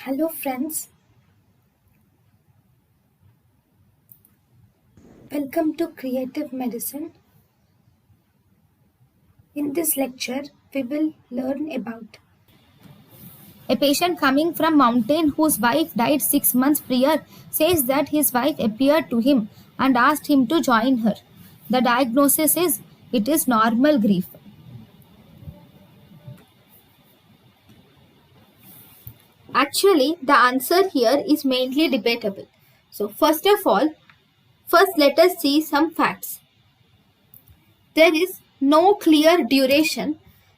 Hello, friends. Welcome to Creative Medicine. In this lecture, we will learn about A patient coming from mountain whose wife died 6 months prior says that his wife appeared to him and asked him to join her. The diagnosis is it is normal grief. Actually, the answer here is mainly debatable. So, first of all, first let us see some facts. There is no clear duration.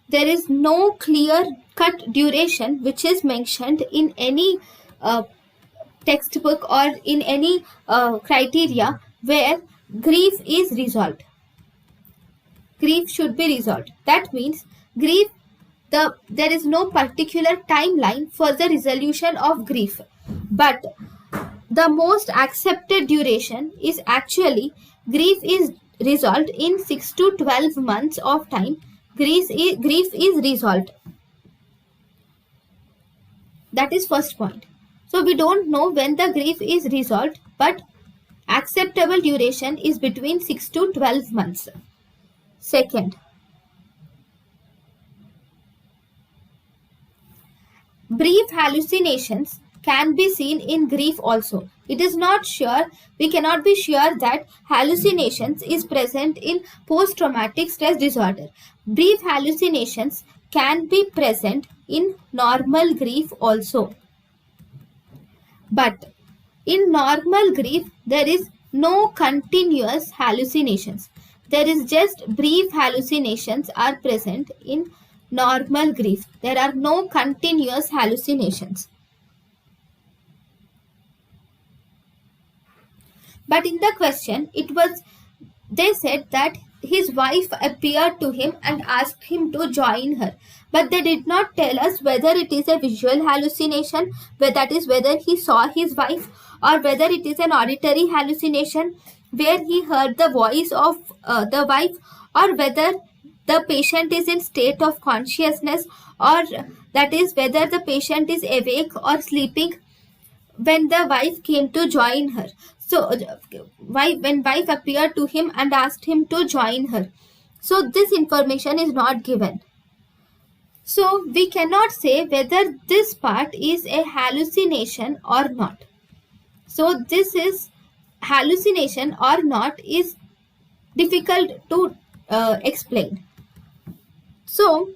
There is no clear cut duration which is mentioned in any textbook or in any criteria where grief is resolved. Grief should be resolved. That means grief, there is no particular timeline for the resolution of grief. But the most accepted duration is actually grief is resolved in 6 to 12 months of time. Grief is resolved. That is first point. So we don't know when the grief is resolved, but acceptable duration is between 6 to 12 months. Second, brief hallucinations can be seen in grief also. It is not sure, we cannot be sure that hallucinations is present in post-traumatic stress disorder. Brief hallucinations can be present in normal grief also. But in normal grief, there is no continuous hallucinations. There is just brief hallucinations are present in normal grief. There are no continuous hallucinations. But in the question, they said that his wife appeared to him and asked him to join her. But they did not tell us whether it is a visual hallucination, that is whether he saw his wife, or whether it is an auditory hallucination where he heard the voice of the wife, or whether the patient is in state of consciousness, or that is whether the patient is awake or sleeping when the wife came to join her. So when wife appeared to him and asked him to join her. So this information is not given. So we cannot say whether this part is a hallucination or not. So this is hallucination or not is difficult to explain. So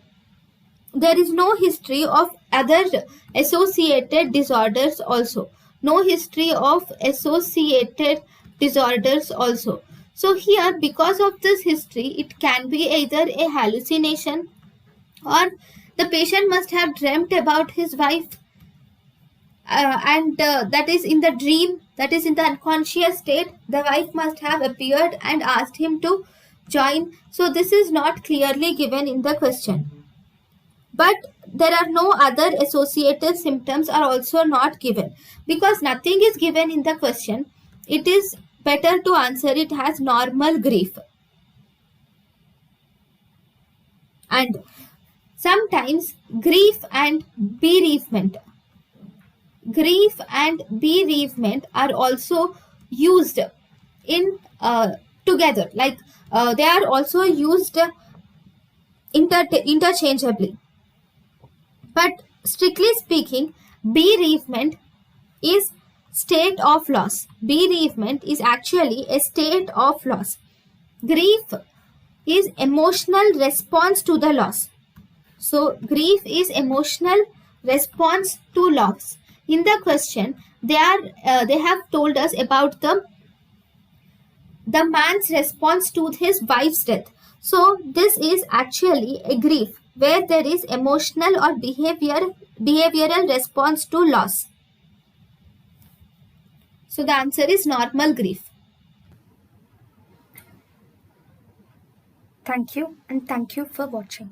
there is no history of other associated disorders also. No history of associated disorders also. So here, because of this history, it can be either a hallucination, or the patient must have dreamt about his wife, and that is in the dream, that is in the unconscious state, the wife must have appeared and asked him to join. So this is not clearly given in the question. But there are no other associative symptoms are also not given. Because nothing is given in the question, it is better to answer it as normal grief. And sometimes grief and bereavement are also used in together, like they are also used interchangeably. But strictly speaking, bereavement is state of loss. Bereavement is actually a state of loss. Grief is emotional response to the loss. So grief is emotional response to loss. In the question, they have told us about the man's response to his wife's death. So this is actually a grief where there is emotional or behavioral response to loss. So the answer is normal grief. thank you and thank you for watching.